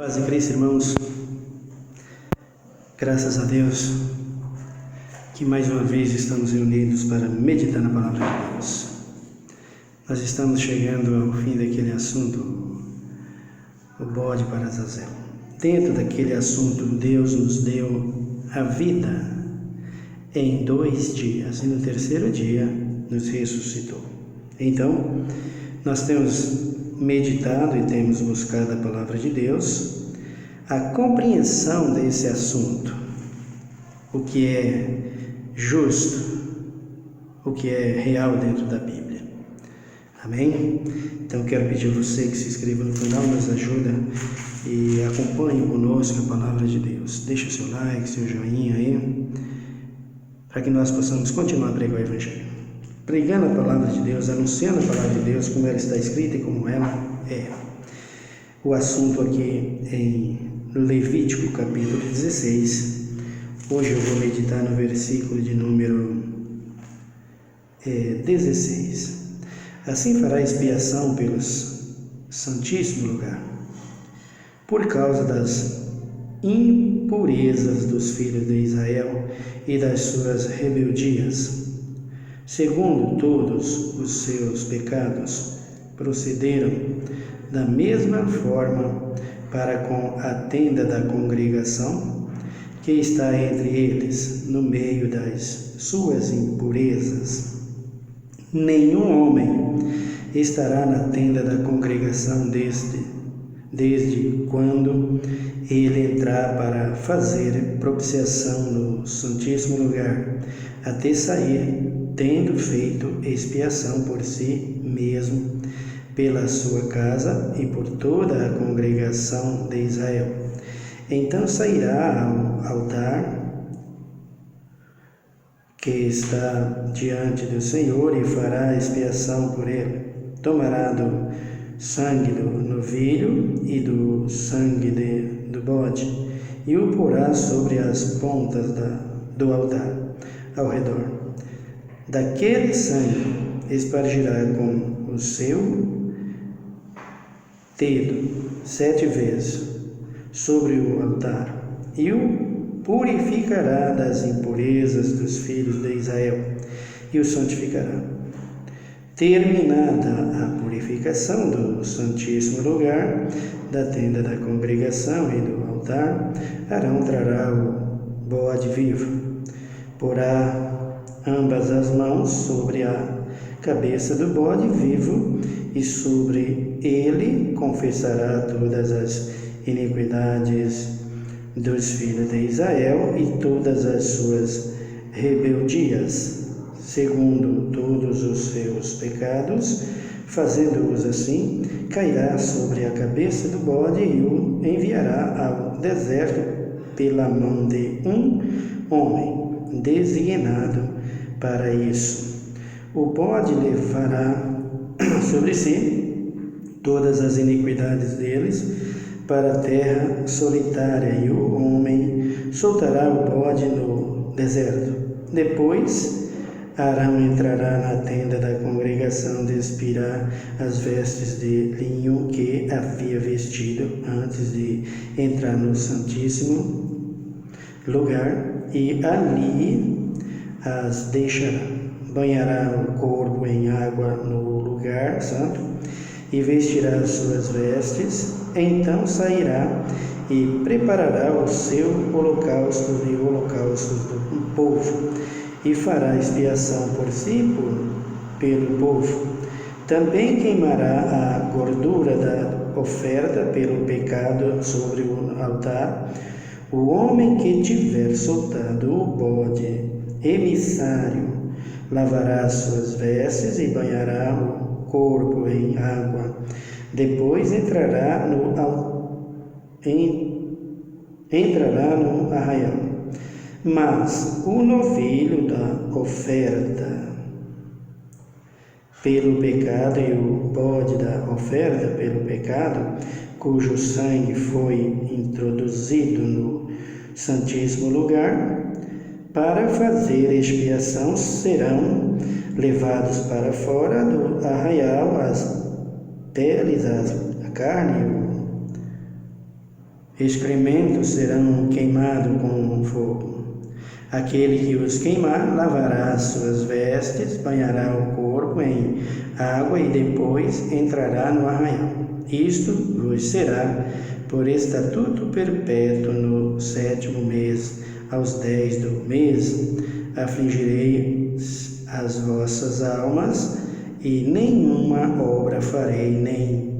Paz e Cristo, irmãos, graças a Deus que mais uma vez estamos reunidos para meditar na Palavra de Deus. Nós estamos chegando ao fim daquele assunto, o bode para Azazel. Dentro daquele assunto, Deus nos deu a vida em 2 dias e no terceiro dia nos ressuscitou. Então, nós temos meditado e temos buscado a Palavra de Deus, a compreensão desse assunto, o que é justo, o que é real dentro da Bíblia. Amém? Então quero pedir a você que se inscreva no canal, nos ajuda e acompanhe conosco a Palavra de Deus. Deixe o seu like, seu joinha aí, para que nós possamos continuar a pregar o Evangelho. Pregando a Palavra de Deus, anunciando a Palavra de Deus como ela está escrita e como ela é. O assunto aqui em Levítico capítulo 16. Hoje eu vou meditar no versículo de número 16. Assim fará expiação pelos santíssimo lugar, por causa das impurezas dos filhos de Israel e das suas rebeldias, segundo todos os seus pecados, procederam da mesma forma para com a tenda da congregação, que está entre eles, no meio das suas impurezas. Nenhum homem estará na tenda da congregação desde quando ele entrar para fazer propiciação no santíssimo lugar, até sair, tendo feito expiação por si mesmo, pela sua casa e por toda a congregação de Israel. Então sairá ao altar que está diante do Senhor e fará expiação por ele. Tomará do sangue do novilho e do sangue do bode e o porá sobre as pontas do altar ao redor. Daquele sangue espargirá com o seu dedo 7 vezes sobre o altar e o purificará das impurezas dos filhos de Israel e o santificará. Terminada a purificação do santíssimo lugar, da tenda da congregação e do altar, Arão trará o bode vivo, porá ambas as mãos sobre a cabeça do bode vivo e sobre ele confessará todas as iniquidades dos filhos de Israel e todas as suas rebeldias, segundo todos os seus pecados. Fazendo-os assim, cairá sobre a cabeça do bode e o enviará ao deserto pela mão de um homem designado para isso. O bode levará sobre si todas as iniquidades deles para a terra solitária, e o homem soltará o bode no deserto. Depois, Arão entrará na tenda da congregação, despirá as vestes de linho que havia vestido antes de entrar no santíssimo lugar, e ali as deixará. Banhará o corpo em água no lugar santo e vestirá as suas vestes. Então sairá e preparará o seu holocausto e holocaustos do povo e fará expiação por si pelo povo. Também queimará a gordura da oferta pelo pecado sobre o altar. O homem que tiver soltado o bode emissário lavará as suas vestes e banhará o corpo em água. Depois entrará no arraial. Mas o novilho da oferta pelo pecado e o bode da oferta pelo pecado, cujo sangue foi introduzido no santíssimo lugar, para fazer expiação, serão levados para fora do arraial, as peles, a carne excrementos serão queimados com fogo. Aquele que os queimar lavará as suas vestes, banhará o corpo em água e depois entrará no arraial. Isto vos será por estatuto perpétuo no 7º mês, aos 10 do mês, afligireis as vossas almas, e nenhuma obra farei, nem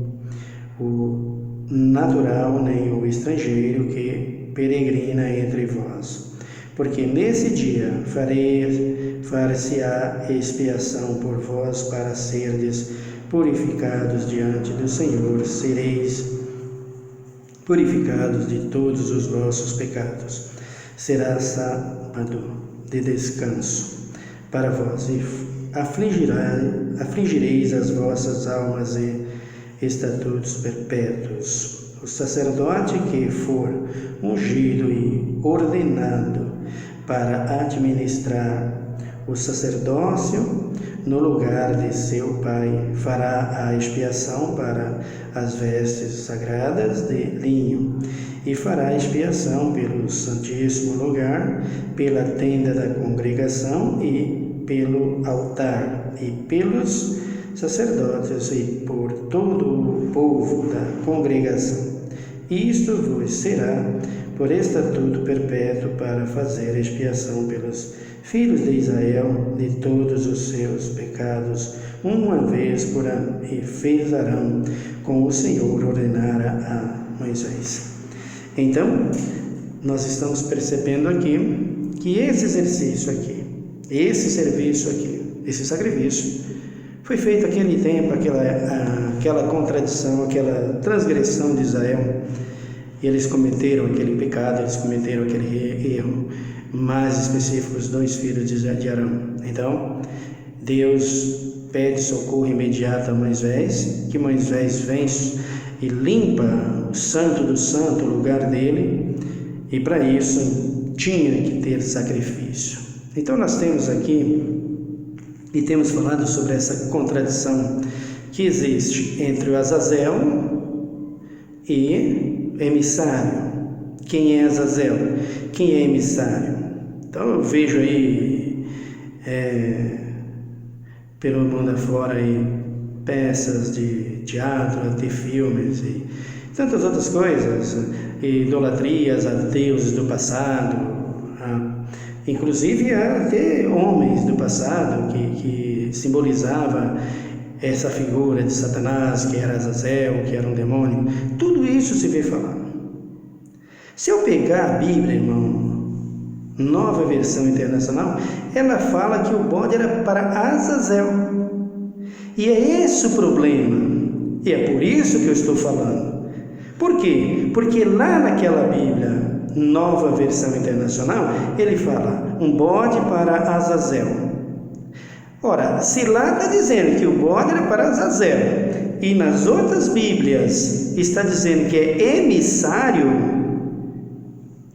o natural, nem o estrangeiro que peregrina entre vós. Porque nesse dia far-se-á expiação por vós para serdes purificados diante do Senhor, sereis purificados de todos os vossos pecados. Será sábado de descanso para vós, e afligireis as vossas almas e estatutos perpétuos. O sacerdote que for ungido e ordenado para administrar o sacerdócio no lugar de seu pai fará a expiação para as vestes sagradas de linho, e fará expiação pelo santíssimo lugar, pela tenda da congregação e pelo altar, e pelos sacerdotes e por todo o povo da congregação. Isto vos será por estatuto perpétuo para fazer expiação pelos filhos de Israel de todos os seus pecados, uma vez por ano, e fezarão como o Senhor ordenara a Moisés. Então, nós estamos percebendo aqui que esse exercício aqui, esse serviço aqui, esse sacrifício, foi feito naquele tempo, aquela contradição, aquela transgressão de Israel. E eles cometeram aquele pecado, eles cometeram aquele erro, mais específico, os 2 filhos de Arão. Então, Deus pede socorro imediato a Moisés, que Moisés vem e limpa o santo do santo, o lugar dele, e para isso tinha que ter sacrifício. Então nós temos aqui, e temos falado sobre essa contradição que existe entre o Azazel e emissário. Quem é Azazel? Quem é emissário? Então eu vejo aí pelo mundo afora aí peças de teatro, até filmes e tantas outras coisas, idolatrias a deuses do passado, inclusive até homens do passado que simbolizava essa figura de Satanás, que era Azazel, que era um demônio. Tudo isso se vê falar. Se eu pegar a Bíblia, irmão, Nova Versão Internacional, ela fala que o bode era para Azazel. E é esse o problema. E é por isso que eu estou falando. Por quê? Porque lá naquela Bíblia, Nova Versão Internacional, ele fala um bode para Azazel. Ora, se lá está dizendo que o bode era para Azazel, e nas outras Bíblias está dizendo que é emissário,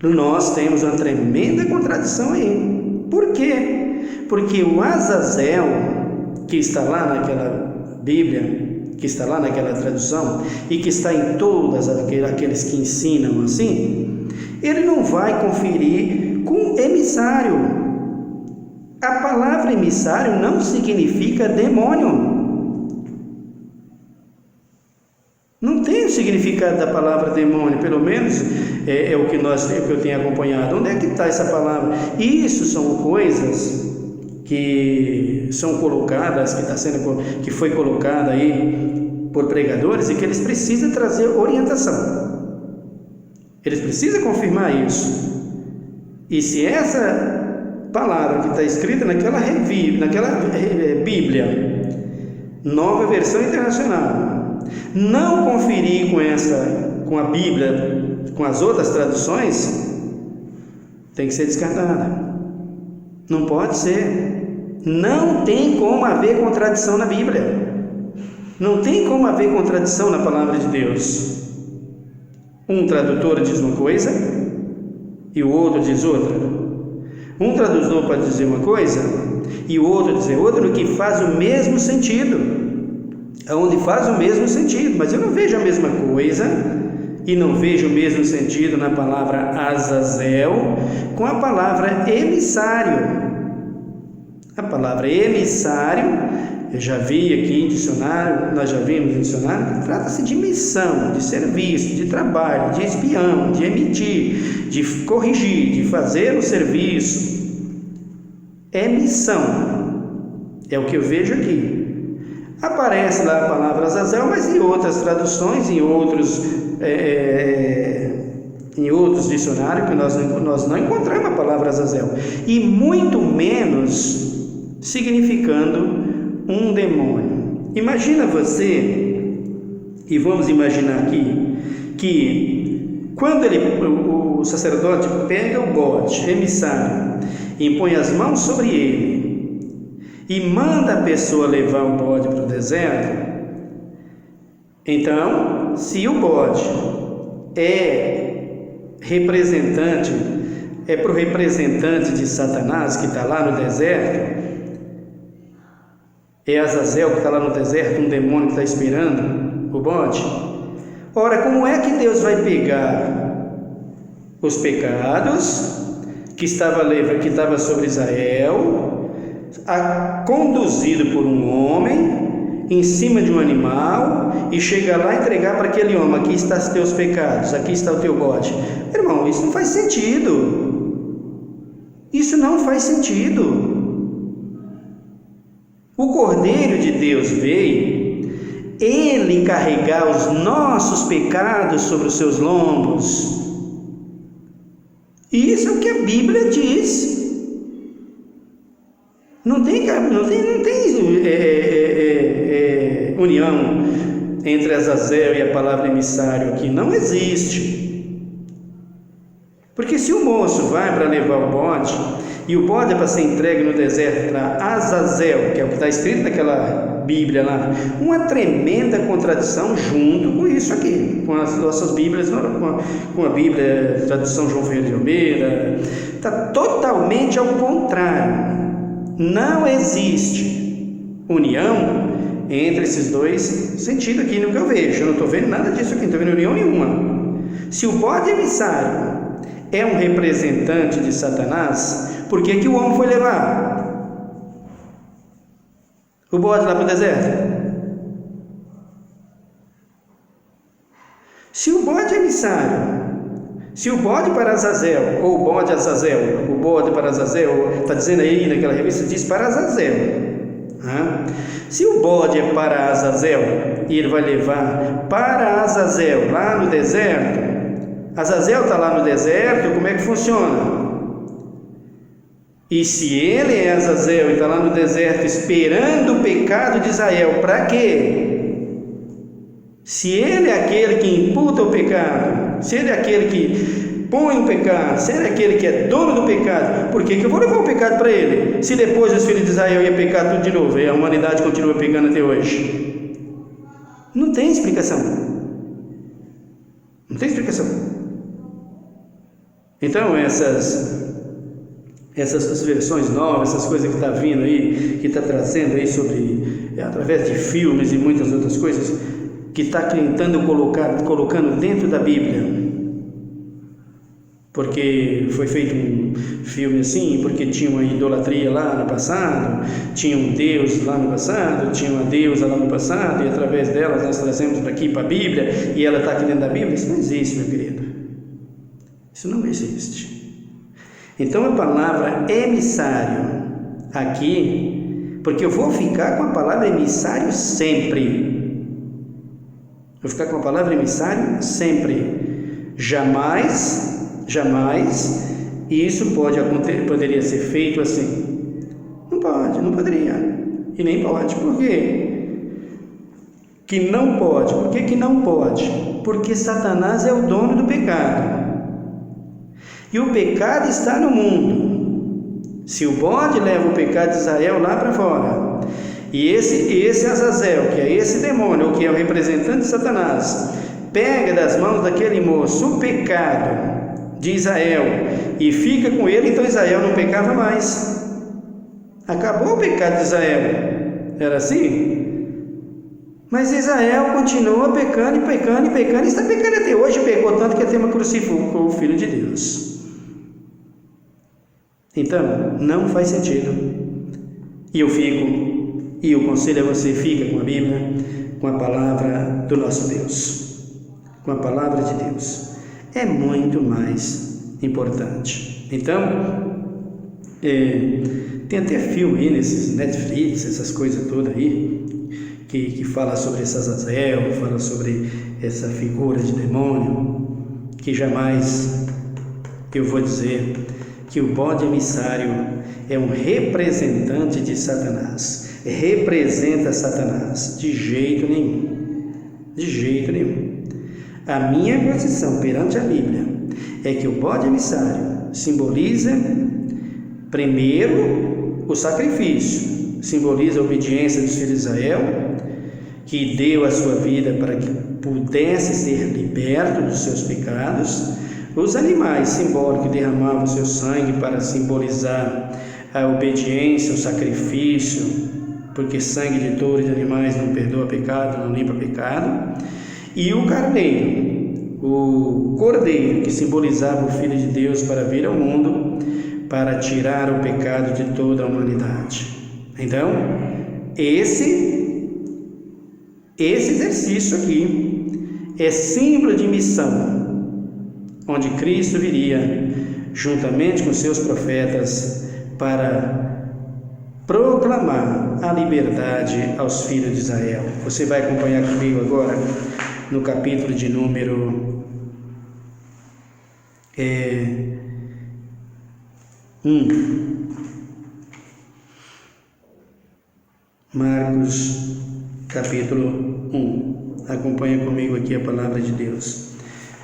nós temos uma tremenda contradição aí. Por quê? Porque o Azazel, que está lá naquela Bíblia, que está lá naquela tradução, e que está em todas aqueles que ensinam assim, ele não vai conferir com emissário. A palavra emissário não significa demônio. Não tem o significado da palavra demônio, pelo menos é o que eu tenho acompanhado. Onde é que está essa palavra? Isso são coisas que são colocadas, que foi colocada aí por pregadores, e que eles precisam trazer orientação. Eles precisam confirmar isso. E se essa palavra que está escrita naquela Bíblia, Nova Versão Internacional, não conferir com a Bíblia, com as outras traduções, tem que ser descartada. Não pode ser. Não tem como haver contradição na Bíblia. Não tem como haver contradição na palavra de Deus. Um tradutor diz uma coisa e o outro diz outra. Um tradutor pode dizer uma coisa e o outro dizer outra, no que faz o mesmo sentido. Onde faz o mesmo sentido, mas eu não vejo a mesma coisa e não vejo o mesmo sentido na palavra Azazel com a palavra emissário. A palavra emissário, eu já vi aqui em dicionário, nós já vimos em dicionário, que trata-se de missão, de serviço, de trabalho, de espião, de emitir, de corrigir, de fazer o serviço. É missão, é o que eu vejo aqui. Aparece lá a palavra Azazel, mas em outras traduções, em outros dicionários, que nós não encontramos a palavra Azazel, e muito menos significando um demônio. Imagina você, e vamos imaginar aqui, que quando o sacerdote pega o bode emissário, impõe as mãos sobre ele, e manda a pessoa levar o bode para o deserto, então, se o bode é para o representante de Satanás que está lá no deserto, é Azazel que está lá no deserto, um demônio que está esperando o bode. Ora, como é que Deus vai pegar os pecados que estava sobre Israel, conduzido por um homem, em cima de um animal, e chegar lá e entregar para aquele homem: aqui estão os teus pecados, aqui está o teu bode? Irmão, isso não faz sentido. Isso não faz sentido. O Cordeiro de Deus veio, ele carregar os nossos pecados sobre os seus lombos. Isso é o que a Bíblia diz. Não tem união entre Azazel e a palavra emissário aqui. Não existe. Porque se o moço vai para levar o bode, e o bode é para ser entregue no deserto para Azazel, que é o que está escrito naquela Bíblia lá, uma tremenda contradição junto com isso aqui, com as nossas Bíblias, com a Bíblia, tradução João Ferreira de Almeida. Está totalmente ao contrário. Não existe união entre esses dois sentidos aqui no que eu vejo. Eu não estou vendo nada disso aqui, não estou vendo união nenhuma. Se o bode emissário é um representante de Satanás, por que o homem foi levar o bode lá para o deserto? Se o bode emissário, se o bode para Azazel, ou o bode Azazel, o bode para Azazel, está dizendo aí naquela revista, diz para Azazel. Se o bode é para Azazel, e ele vai levar para Azazel, lá no deserto, Azazel está lá no deserto, como é que funciona? E se ele é Azazel e está lá no deserto esperando o pecado de Israel, para quê? Se ele é aquele que imputa o pecado, se ele é aquele que põe o pecado, se ele é aquele que é dono do pecado, por que eu vou levar o pecado para ele? Se depois os filhos de Israel iam pecar tudo de novo e a humanidade continua pecando até hoje. Não tem explicação. Não tem explicação. Então essas versões novas, essas coisas que está vindo aí, que está trazendo aí sobre, através de filmes e muitas outras coisas, que está tentando colocando dentro da Bíblia, porque foi feito um filme assim, porque tinha uma idolatria lá no passado, tinha um Deus lá no passado, tinha uma deusa lá no passado, e através delas nós trazemos aqui para a Bíblia, e ela está aqui dentro da Bíblia. Isso não existe, meu querido. Isso não existe. Então a palavra emissário aqui, porque eu vou ficar com a palavra emissário sempre. Vou ficar com a palavra emissário sempre. Jamais isso poderia ser feito assim. Não pode, não poderia. E nem pode. Por quê? Que não pode. Por que não pode? Porque Satanás é o dono do pecado. E o pecado está no mundo. Se o bode leva o pecado de Israel lá para fora, e esse Azazel, que é esse demônio, ou que é o representante de Satanás, pega das mãos daquele moço o pecado de Israel e fica com ele, então Israel não pecava mais. Acabou o pecado de Israel. Era assim? Mas Israel continua pecando e pecando e pecando, e está pecando até hoje, pecou tanto que até crucificou o Filho de Deus. Então, não faz sentido. E o conselho a você, fica com a Bíblia, com a palavra do nosso Deus. Com a palavra de Deus. É muito mais importante. Então, tem até filme aí nesses Netflix, essas coisas todas aí, que fala sobre Azazel, fala sobre essa figura de demônio, que jamais eu vou dizer que o bode emissário é um representante de Satanás, representa Satanás, de jeito nenhum, de jeito nenhum. A minha posição perante a Bíblia é que o bode emissário simboliza, primeiro, o sacrifício, simboliza a obediência dos filhos de Israel, que deu a sua vida para que pudesse ser liberto dos seus pecados. Os animais simbólicos derramavam o seu sangue para simbolizar a obediência, o sacrifício, porque sangue de touro e de animais não perdoa pecado, não limpa pecado. E o carneiro, o cordeiro, que simbolizava o Filho de Deus para vir ao mundo, para tirar o pecado de toda a humanidade. Então, esse exercício aqui é símbolo de missão, onde Cristo viria, juntamente com seus profetas, para proclamar a liberdade aos filhos de Israel. Você vai acompanhar comigo agora no capítulo de número 1. Marcos, capítulo 1. Acompanha comigo aqui a palavra de Deus.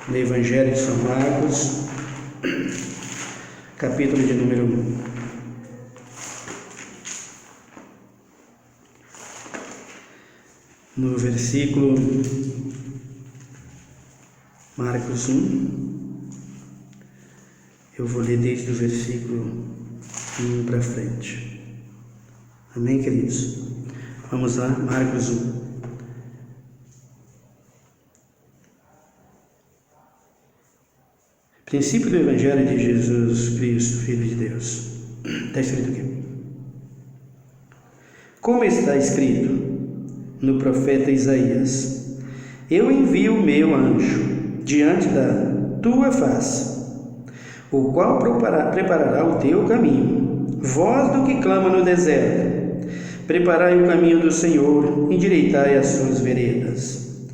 No Evangelho de São Marcos, capítulo de número 1. No versículo Marcos 1, eu vou ler desde o versículo 1 para frente. Amém, queridos? Vamos lá, Marcos 1. Princípio do Evangelho de Jesus Cristo, Filho de Deus. Está escrito aqui. Como está escrito no profeta Isaías: eu envio o meu anjo diante da tua face, o qual preparará o teu caminho. Vós do que clama no deserto, preparai o caminho do Senhor, endireitai as suas veredas.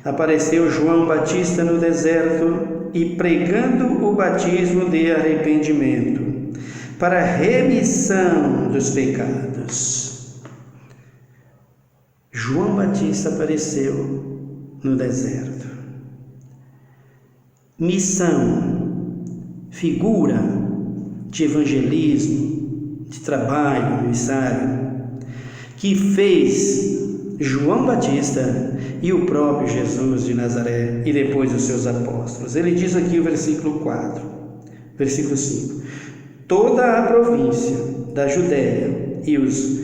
Apareceu João Batista no deserto, e pregando o batismo de arrependimento, para a remissão dos pecados. João Batista apareceu no deserto. Missão, figura de evangelismo, de trabalho missário, que fez João Batista e o próprio Jesus de Nazaré e depois os seus apóstolos. Ele diz aqui o versículo 4, versículo 5: toda a província da Judéia e os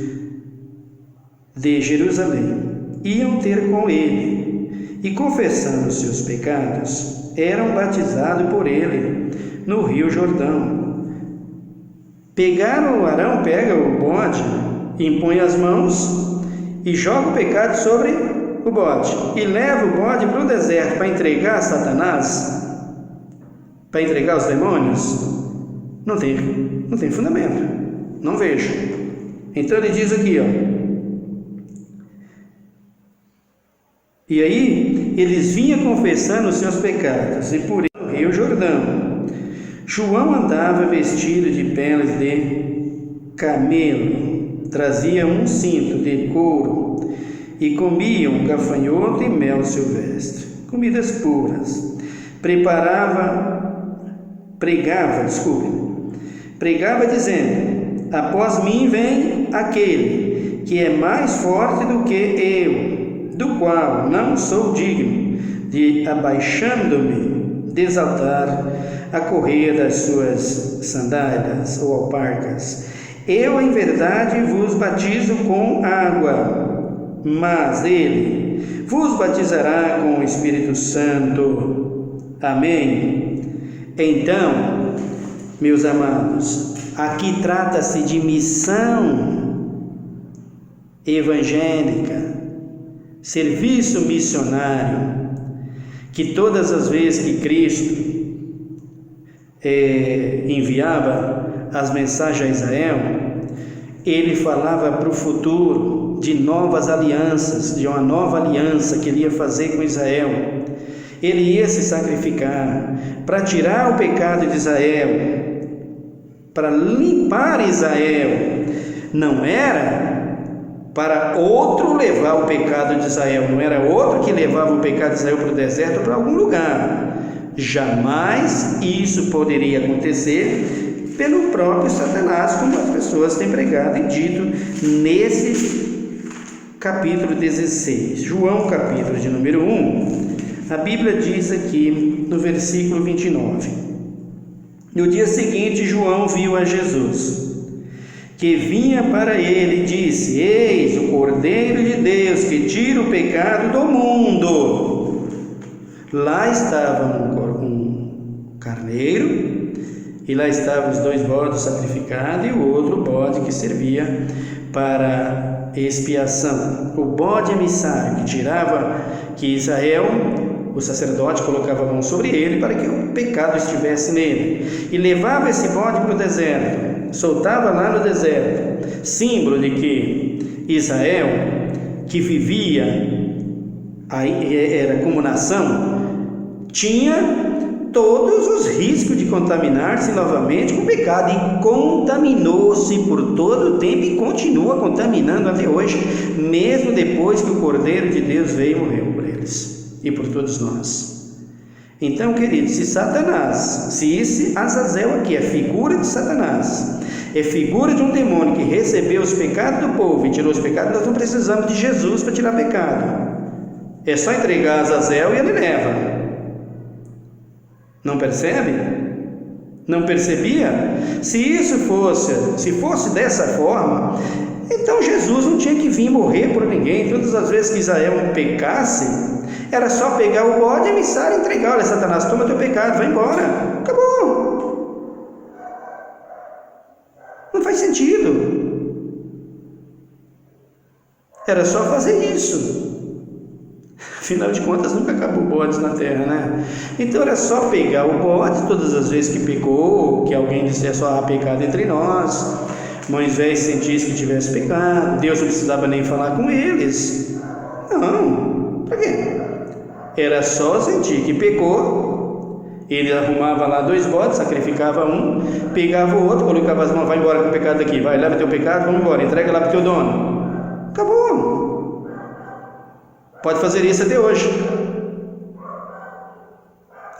de Jerusalém iam ter com ele, e confessando os seus pecados, eram batizados por ele no rio Jordão. Pegaram o Arão, pega o bode, impõe as mãos e joga o pecado sobre o bode, e leva o bode para o deserto para entregar a Satanás, para entregar os demônios. Não tem fundamento, não vejo. Então ele diz aqui, e aí eles vinham confessando os seus pecados, e por isso no rio Jordão. João andava vestido de peles de camelo, trazia um cinto de couro e comiam gafanhoto e mel silvestre, comidas puras. Pregava dizendo: após mim vem aquele que é mais forte do que eu, do qual não sou digno de, abaixando-me, desaltar a correia das suas sandálias ou alparcas. Eu, em verdade, vos batizo com água, mas ele vos batizará com o Espírito Santo. Amém? Então, meus amados, aqui trata-se de missão evangélica, serviço missionário, que todas as vezes que Cristo enviava as mensagens a Israel, ele falava para o futuro de novas alianças, de uma nova aliança que ele ia fazer com Israel. Ele ia se sacrificar para tirar o pecado de Israel, para limpar Israel. Não era para outro levar o pecado de Israel, não era outro que levava o pecado de Israel para o deserto ou para algum lugar. Jamais isso poderia acontecer pelo próprio Satanás, como as pessoas têm pregado e dito nesse capítulo 16. João, capítulo de número 1, a Bíblia diz aqui no versículo 29: no dia seguinte, João viu a Jesus, que vinha para ele, e disse: eis o Cordeiro de Deus, que tira o pecado do mundo. Lá estava um carneiro, e lá estavam os 2 bodes sacrificados, e o outro bode que servia para expiação. O bode emissário, que tirava, que Israel, o sacerdote, colocava a mão sobre ele para que o pecado estivesse nele, e levava esse bode para o deserto, soltava lá no deserto, símbolo de que Israel, que vivia aí, era como nação, tinha todos os riscos de contaminar-se novamente com o pecado, e contaminou-se por todo o tempo e continua contaminando até hoje, mesmo depois que o Cordeiro de Deus veio e morreu por eles e por todos nós. Então, queridos, se Satanás, se esse Azazel aqui é figura de Satanás, é figura de um demônio que recebeu os pecados do povo e tirou os pecados, nós não precisamos de Jesus para tirar pecado. É só entregar Azazel e ele leva. Não percebe? Não percebia? Se fosse dessa forma, então Jesus não tinha que vir morrer por ninguém. Todas as vezes que Israel pecasse, era só pegar o bode emissário e entregar: olha, Satanás, toma teu pecado, vai embora, acabou. Não faz sentido. Era só fazer isso. Afinal de contas, nunca acabou bodes na terra, né? Então era só pegar o bode todas as vezes que pecou, que alguém dissesse: há pecado entre nós, Moisés sentisse que tivesse pecado, Deus não precisava nem falar com eles. Não, para quê? Era só sentir que pecou, ele arrumava lá 2 bodes, sacrificava um, pegava o outro, colocava as mãos: vai embora com o pecado aqui, vai, leva teu pecado, vamos embora, entrega lá para o teu dono. Acabou. Pode fazer isso até hoje.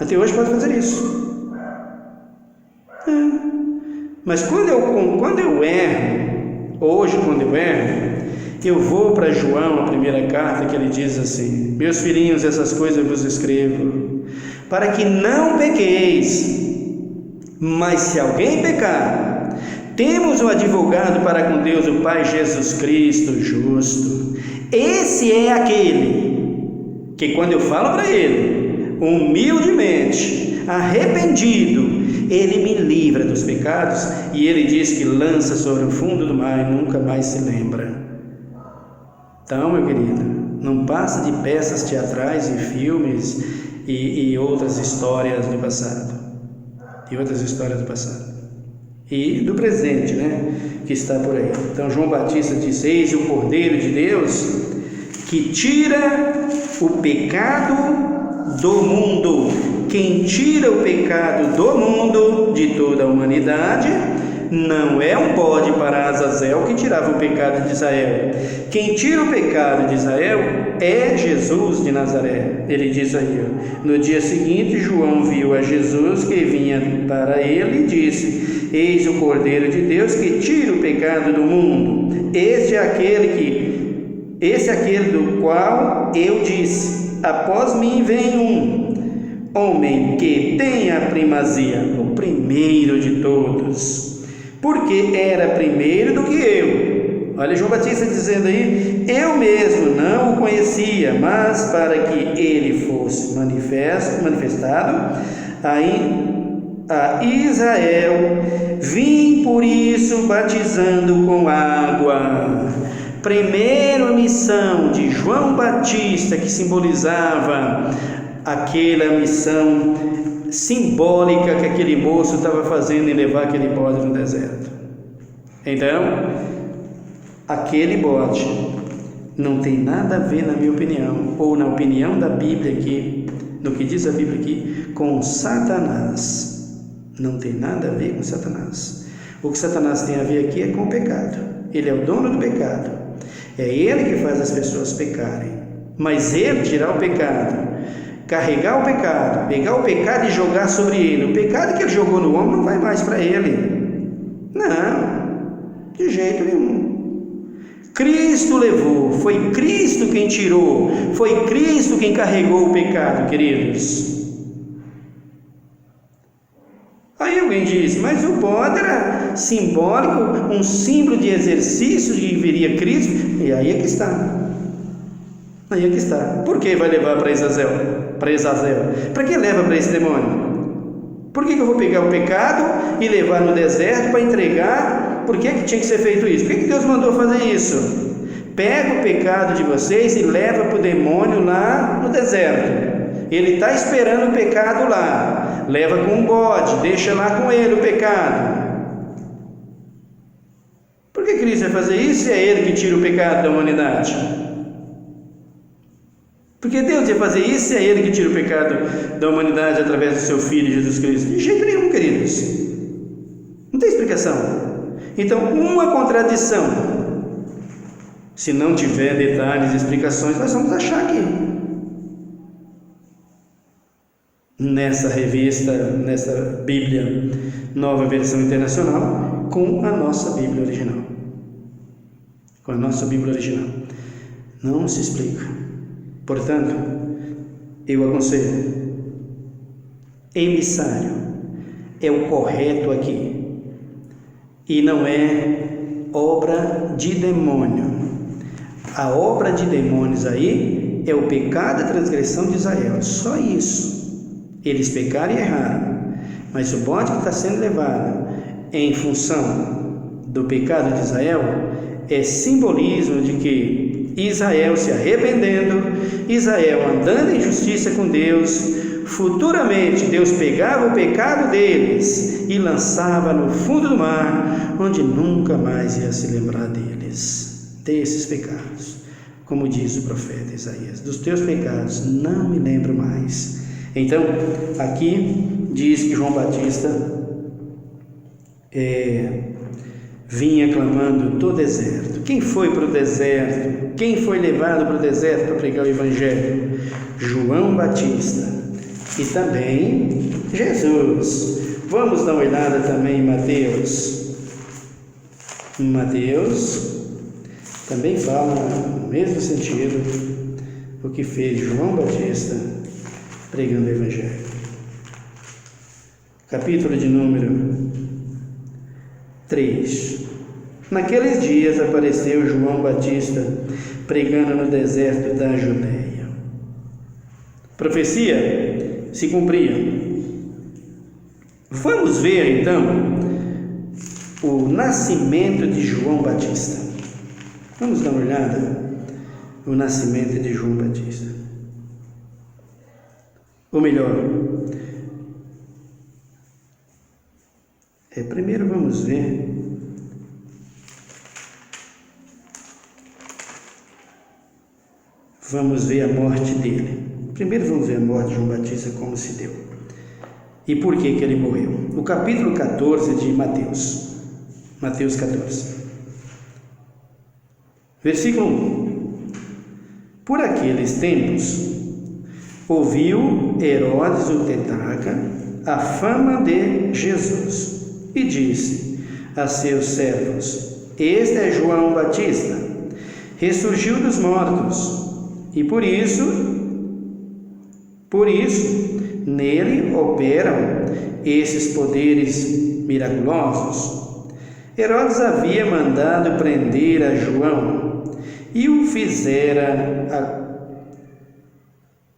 Até hoje pode fazer isso. Mas quando eu erro, hoje quando eu erro, eu vou para João, a primeira carta, que ele diz assim: meus filhinhos, essas coisas eu vos escrevo, para que não pequeis. Mas se alguém pecar, temos um advogado para com Deus, o Pai, Jesus Cristo, justo. Esse é aquele que, quando eu falo para ele, humildemente, arrependido, ele me livra dos pecados, e ele diz que lança sobre o fundo do mar e nunca mais se lembra. Então, meu querido, não passa de peças teatrais e filmes e outras histórias do passado. E do presente, né, que está por aí. Então João Batista diz: eis o Cordeiro de Deus, que tira o pecado do mundo. Quem tira o pecado do mundo, de toda a humanidade, não é um bode para Azazel que tirava o pecado de Israel. Quem tira o pecado de Israel é Jesus de Nazaré. Ele diz aí: no dia seguinte, João viu a Jesus que vinha para ele e disse: eis o Cordeiro de Deus que tira o pecado do mundo. Esse é aquele do qual eu disse: após mim vem um homem que tem a primazia, o primeiro de todos, porque era primeiro do que eu. Olha João Batista dizendo aí: eu mesmo não o conhecia, mas para que ele fosse manifestado a Israel, vim por isso batizando com água. Primeira missão de João Batista, que simbolizava aquela missão simbólica que aquele moço estava fazendo em levar aquele bode no deserto. Então, aquele bode não tem nada a ver, na minha opinião, ou na opinião da Bíblia aqui, no que diz a Bíblia aqui, com Satanás. Não tem nada a ver com Satanás. O que Satanás tem a ver aqui é com o pecado. Ele é o dono do pecado. É ele que faz as pessoas pecarem. Mas ele tirar o pecado, carregar o pecado, pegar o pecado e jogar sobre ele. O pecado que ele jogou no homem não vai mais para ele. Não, de jeito nenhum. Cristo levou, foi Cristo quem tirou, foi Cristo quem carregou o pecado, queridos. Aí alguém diz: mas o bode era simbólico, um símbolo de exercício de que viria Cristo. E aí é que está. Aí é que está. Por que vai levar para Ezazel? Para que leva para esse demônio? Por que eu vou pegar o pecado e levar no deserto para entregar? Por que tinha que ser feito isso? Por que Deus mandou fazer isso? Pega o pecado de vocês e leva para o demônio lá no deserto. Ele está esperando o pecado lá. Leva com um bode, deixa lá com ele o pecado. Por que Cristo vai fazer isso se é ele que tira o pecado da humanidade? Porque Deus ia fazer isso se é ele que tira o pecado da humanidade através do seu Filho Jesus Cristo? De jeito nenhum, queridos. Não tem explicação. Então, uma contradição. Se não tiver detalhes e explicações, nós vamos achar aqui. Nessa revista, nessa Bíblia, Nova Versão Internacional, com a nossa Bíblia original. Com a nossa Bíblia original. Não se explica. Portanto, eu aconselho: emissário é o correto aqui, e não é obra de demônio. A obra de demônios aí é o pecado e a transgressão de Israel, só isso. Eles pecaram e erraram, mas o bode que está sendo levado em função do pecado de Israel é simbolismo de que Israel se arrependendo, Israel andando em justiça com Deus, futuramente Deus pegava o pecado deles e lançava no fundo do mar, onde nunca mais ia se lembrar deles, desses pecados. Como diz o profeta Isaías: dos teus pecados não me lembro mais. Então, aqui diz que João Batista vinha clamando do deserto. Quem foi para o deserto? Quem foi levado para o deserto para pregar o Evangelho? João Batista. E também Jesus. Vamos dar uma olhada também em Mateus. Mateus também fala no mesmo sentido o que fez João Batista pregando o Evangelho. Capítulo de número 3. Naqueles dias apareceu João Batista pregando no deserto da Judeia. Profecia se cumpria. Vamos ver então o nascimento de João Batista. Vamos dar uma olhada no nascimento de João Batista. Ou melhor, primeiro vamos ver a morte dele. Primeiro vamos ver a morte de João Batista, como se deu e por que ele morreu. O capítulo 14 de Mateus 14, versículo 1. Por aqueles tempos ouviu Herodes o tetrarca a fama de Jesus e disse a seus servos: este é João Batista, ressurgiu dos mortos, e por isso nele operam esses poderes miraculosos. Herodes havia mandado prender a João e o fizera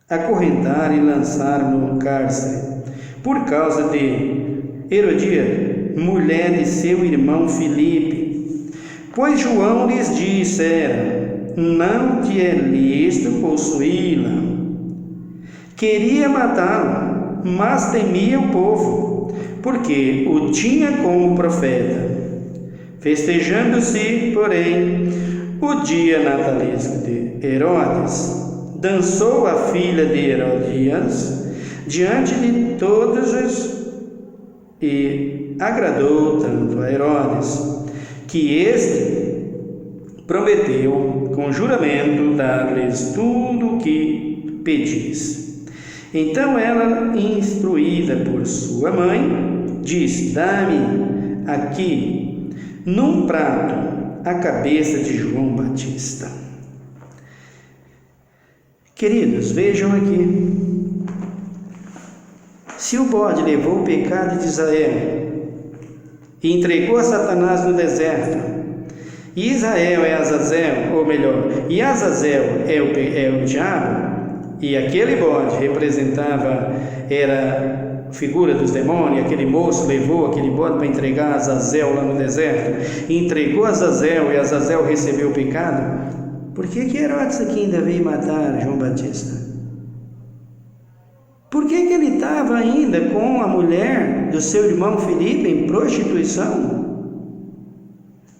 acorrentar e lançar no cárcere, por causa de Herodíada, mulher de seu irmão Filipe. Pois João lhes dissera: não te é lícito possuí-la. Queria matá-lo, mas temia o povo, porque o tinha como profeta. Festejando-se, porém, o dia natalício de Herodes, dançou a filha de Herodias diante de todos e agradou tanto a Herodes, que este prometeu com juramento dar-lhes tudo o que pedisse. Então ela, instruída por sua mãe, disse: dá-me aqui num prato a cabeça de João Batista. Queridos, vejam aqui. Se o bode levou o pecado de Israel e entregou a Satanás no deserto, e Israel é Azazel, ou melhor, e Azazel é o diabo, e aquele bode era figura dos demônios, aquele moço levou aquele bode para entregar a Azazel lá no deserto, e entregou a Azazel, e Azazel recebeu o pecado. Por que Herodes aqui ainda veio matar João Batista? Por que ele estava ainda com a mulher do seu irmão Filipe em prostituição?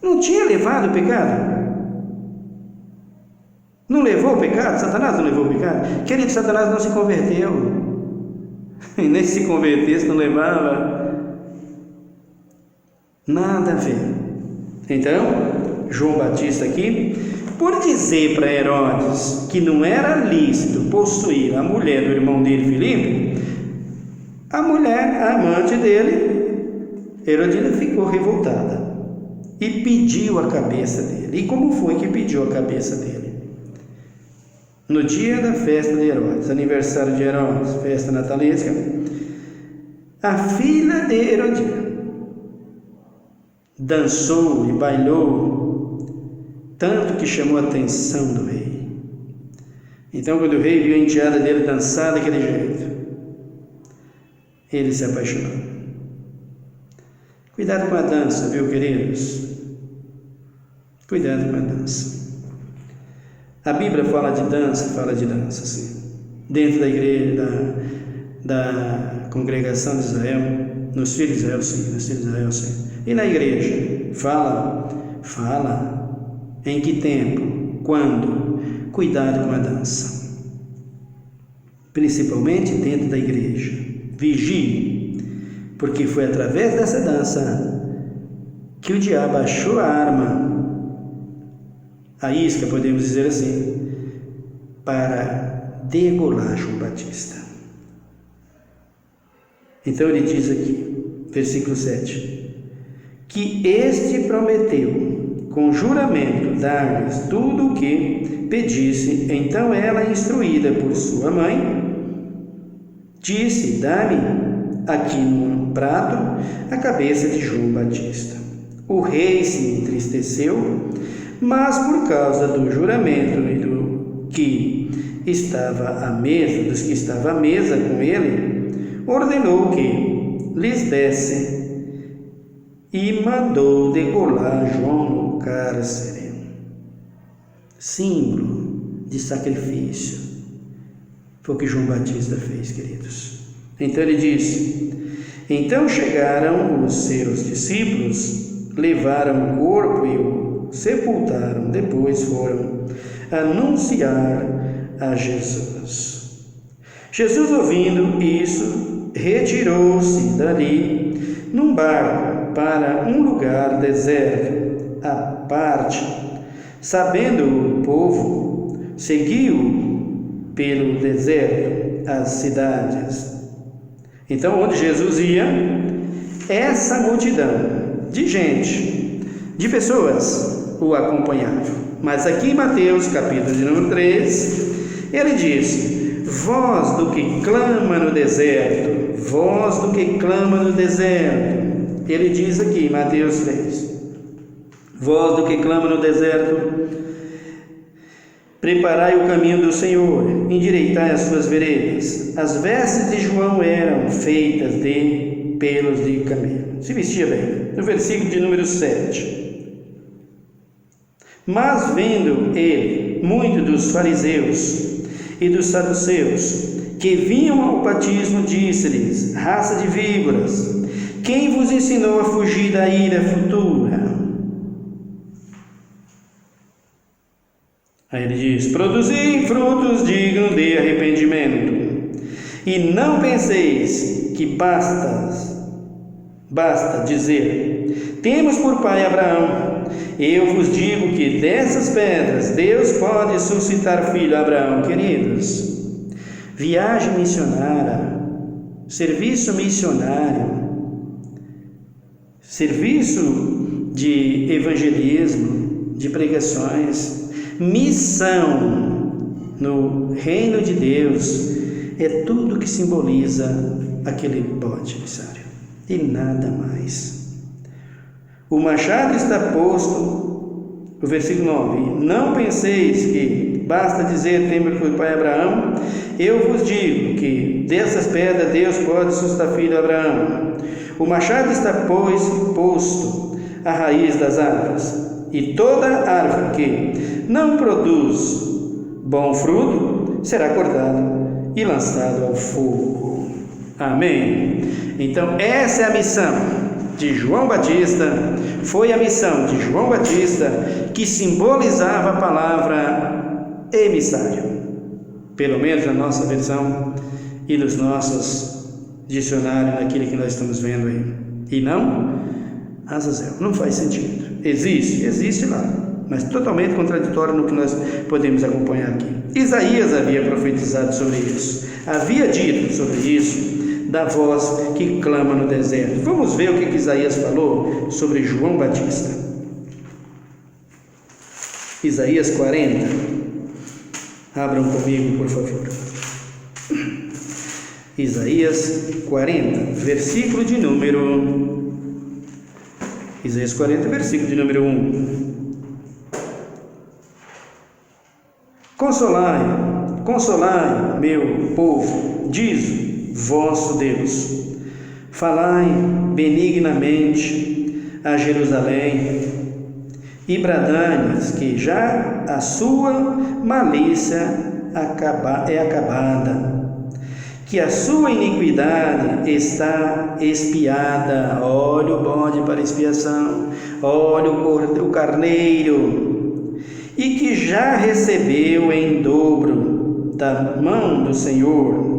Não tinha levado o pecado? Não levou o pecado? Satanás não levou o pecado? Querido, Satanás não se converteu. E nem se convertesse, não levava nada a ver. Então, João Batista aqui, por dizer para Herodes que não era lícito possuir a mulher do irmão dele, Filipe, a mulher, a amante dele, Herodíada, ficou revoltada e pediu a cabeça dele. E como foi que pediu a cabeça dele? No dia da festa de Herodes, aniversário de Herodes, festa natalícia, a filha de Herodíada dançou e bailou, tanto que chamou a atenção do rei. Então, quando o rei viu a enteada dele dançar daquele jeito, ele se apaixonou. Cuidado com a dança, viu, queridos? Cuidado com a dança. A Bíblia fala de dança, sim. Dentro da igreja, da congregação de Israel, nos filhos de Israel, sim. E na igreja, fala. Em que tempo? Quando? Cuidado com a dança. Principalmente dentro da igreja. Vigie, porque foi através dessa dança que o diabo achou a arma, a isca, podemos dizer assim, para degolar João Batista. Então ele diz aqui, versículo 7, que este prometeu com juramento dar-lhes tudo o que pedisse. Então ela, instruída por sua mãe, disse: dá-me aqui num prato a cabeça de João Batista. O rei se entristeceu, mas por causa do juramento e dos que estava à mesa com ele, ordenou que lhes desse e mandou degolar João no cárcere. Símbolo de sacrifício. Foi o que João Batista fez, queridos. Então ele disse: então chegaram os seus discípulos, levaram o corpo e o sepultaram. Depois foram anunciar a Jesus. Jesus, ouvindo isso, retirou-se dali num barco para um lugar deserto, à parte. Sabendo o povo, seguiu pelo deserto as cidades. Então, onde Jesus ia, essa multidão de gente, de pessoas, o acompanhava. Mas aqui em Mateus, capítulo de número 3, ele disse: voz do que clama no deserto, voz do que clama no deserto. Ele diz aqui em Mateus 3, Voz do que clama no deserto, preparai o caminho do Senhor, endireitai as suas veredas. As vestes de João eram feitas de pelos de camelo. Se vestia bem. No versículo de número 7. Mas vendo ele muito dos fariseus e dos saduceus que vinham ao batismo, disse-lhes: raça de víboras, quem vos ensinou a fugir da ira futura? Aí ele diz: produzi frutos dignos de arrependimento, e não penseis que basta dizer: temos por pai Abraão. Eu vos digo que dessas pedras Deus pode suscitar filho a Abraão. Queridos, viagem missionária, serviço missionário, serviço de evangelismo, de pregações, missão no reino de Deus é tudo que simboliza aquele bode emissário e nada mais. O machado está posto, o versículo 9: não penseis que basta dizer: temos por pai Abraão. Eu vos digo que dessas pedras Deus pode suscitar filho a Abraão. O machado está posto à raiz das árvores, e toda árvore que não produz bom fruto será cortada e lançada ao fogo. Amém? Então essa é a missão de João Batista. Foi a missão de João Batista que simbolizava a palavra emissário, pelo menos na nossa versão e nos nossos dicionários, naquilo que nós estamos vendo aí. E não Azazel. Não faz sentido. Existe lá, mas totalmente contraditório no que nós podemos acompanhar aqui. Isaías havia profetizado sobre isso, havia dito sobre isso, da voz que clama no deserto. Vamos ver o que Isaías falou sobre João Batista. Isaías 40. Abram comigo, por favor. Isaías 40, versículo de número... Isaías 40, versículo de número 1. Consolai, meu povo, diz vosso Deus. Falai benignamente a Jerusalém, e bradai-lhes que já a sua malícia é acabada, que a sua iniquidade está expiada. Olha o bode para expiação, olha o carneiro, e que já recebeu em dobro da mão do Senhor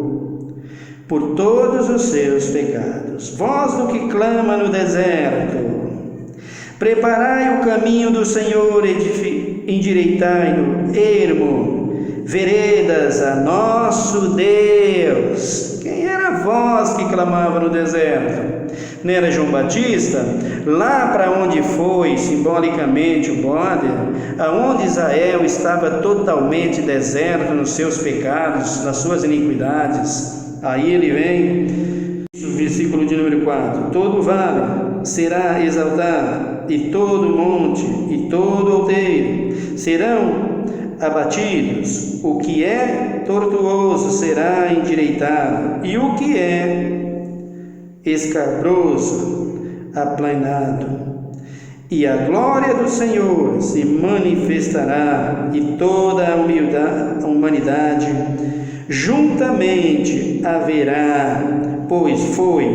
por todos os seus pecados. Voz do que clama no deserto, preparai o caminho do Senhor, endireitai-no ermo, veredas a nosso Deus. Quem era a voz que clamava no deserto? Não era João Batista? Lá para onde foi simbolicamente o bode, aonde Israel estava totalmente deserto nos seus pecados, nas suas iniquidades. Aí ele vem, versículo de número 4: todo vale será exaltado, e todo monte e todo outeiro serão abatidos. O que é tortuoso será endireitado, e o que é escabroso aplanado. E a glória do Senhor se manifestará, e toda a humanidade juntamente haverá, pois foi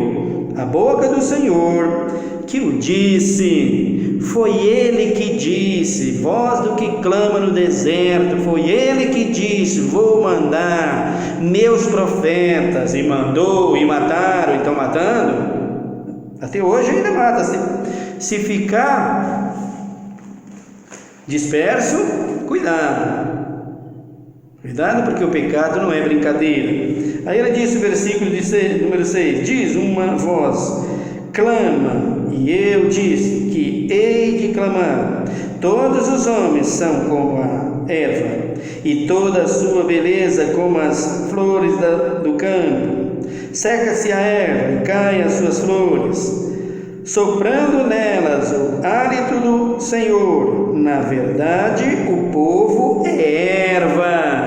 a boca do Senhor que o disse. Foi ele que disse, voz do que clama no deserto, foi ele que disse: vou mandar meus profetas, e mandou, e mataram, e estão matando, até hoje ainda mata. Se ficar disperso, cuidado, porque o pecado não é brincadeira. Aí ele disse, versículo número 6, diz uma voz: clama, e eu disse que hei de clamar. Todos os homens são como a erva, e toda a sua beleza como as flores do campo. Seca-se a erva e caem as suas flores, soprando nelas o hálito do Senhor. Na verdade, o povo é erva.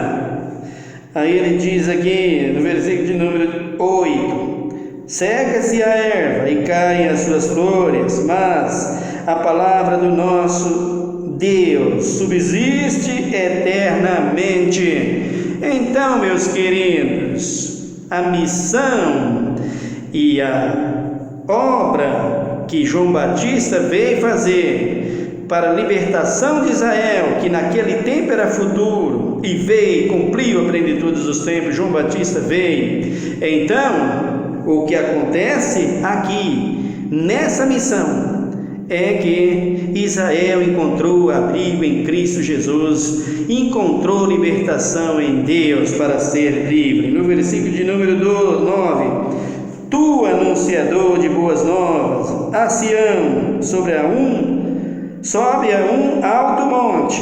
Aí ele diz aqui, no versículo de número 8: seca-se a erva e caem as suas flores, mas a palavra do nosso Deus subsiste eternamente. Então, meus queridos, a missão e a obra que João Batista veio fazer para a libertação de Israel, que naquele tempo era futuro, e veio, cumpriu a plenitude dos tempos, João Batista veio. Então, o que acontece aqui, nessa missão, é que Israel encontrou abrigo em Cristo Jesus, encontrou libertação em Deus para ser livre. No versículo de número 9: tu, anunciador de boas novas, a Sião, sobe a um alto monte.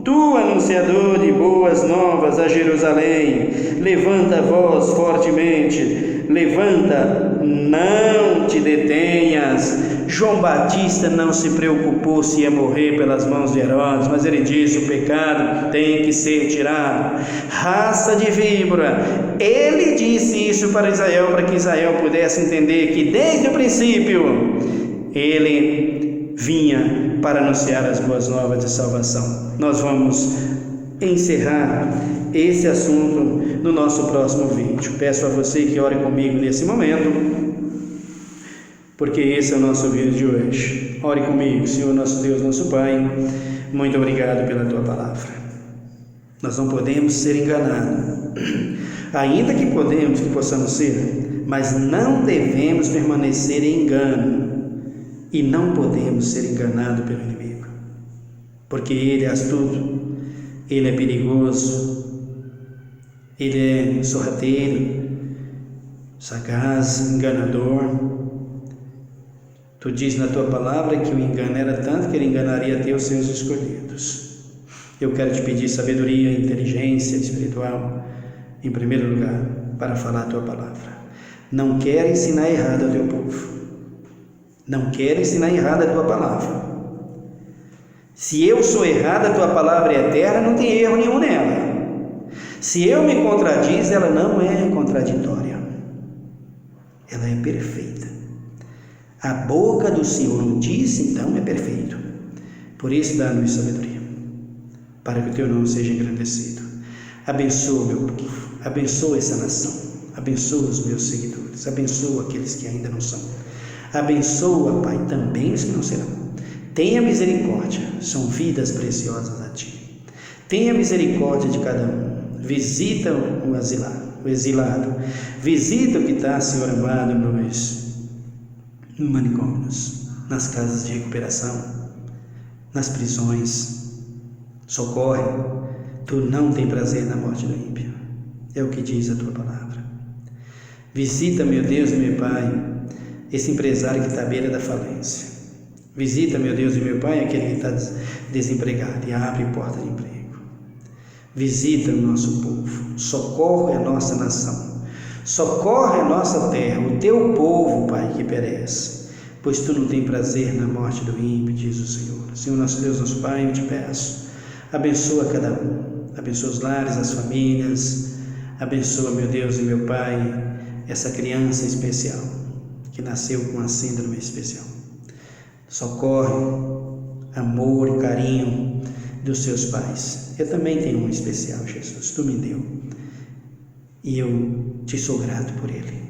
Tu, anunciador de boas novas, a Jerusalém, levanta a voz fortemente, levanta, não te detenhas. João Batista não se preocupou se ia morrer pelas mãos de Herodes, mas ele disse: o pecado tem que ser tirado. Raça de víbora. Ele disse isso para Israel, para que Israel pudesse entender que desde o princípio ele vinha para anunciar as boas novas de salvação. Nós vamos encerrar esse assunto no nosso próximo vídeo. Peço a você que ore comigo nesse momento, porque esse é o nosso vídeo de hoje. Ore comigo. Senhor nosso Deus, nosso Pai, muito obrigado pela Tua palavra. Nós não podemos ser enganados, ainda que possamos ser, mas não devemos permanecer em engano, e não podemos ser enganados pelo inimigo, porque ele é astuto, ele é perigoso, ele é sorrateiro, sagaz, enganador. Tu diz na Tua palavra que o engano era tanto que ele enganaria até os seus escolhidos. Eu quero te pedir sabedoria e inteligência espiritual, em primeiro lugar, para falar a Tua palavra. Não quero ensinar errado ao Teu povo. Não quero ensinar errado a Tua palavra. Se eu sou errado, a Tua palavra é eterna, não tem erro nenhum nela. Se eu me contradiz, ela não é contraditória. Ela é perfeita. A boca do Senhor o disse, então é perfeito. Por isso dá-nos sabedoria, para que o Teu nome seja engrandecido. Abençoa meu povo, abençoa essa nação, abençoa os meus seguidores, abençoa aqueles que ainda não são. Abençoa, Pai, também os que não serão. Tenha misericórdia, são vidas preciosas a Ti. Tenha misericórdia de cada um. Visita o exilado. Visita o que está, Senhor amado, nos manicômios, nas casas de recuperação, nas prisões. Socorre. Tu não tem prazer na morte do ímpio. É o que diz a Tua palavra. Visita, meu Deus e meu Pai, esse empresário que está à beira da falência. Visita, meu Deus e meu Pai, aquele que está desempregado e abre porta de emprego. Visita o nosso povo. Socorre a nossa nação. Socorre a nossa terra, o Teu povo, Pai, que perece. Pois Tu não tem prazer na morte do ímpio, diz o Senhor. Senhor nosso Deus, nosso Pai, eu te peço. Abençoa cada um. Abençoa os lares, as famílias. Abençoa, meu Deus e meu Pai, essa criança especial, que nasceu com uma síndrome especial. Socorre, amor e carinho dos seus pais. Eu também tenho um especial, Jesus, Tu me deu, e eu te sou grato por ele.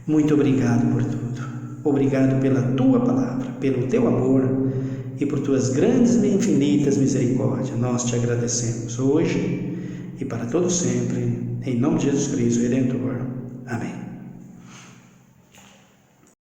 Muito obrigado por tudo. Obrigado pela Tua palavra, pelo Teu amor e por Tuas grandes e infinitas misericórdias. Nós te agradecemos hoje e para todo sempre, em nome de Jesus Cristo, Redentor. Amém.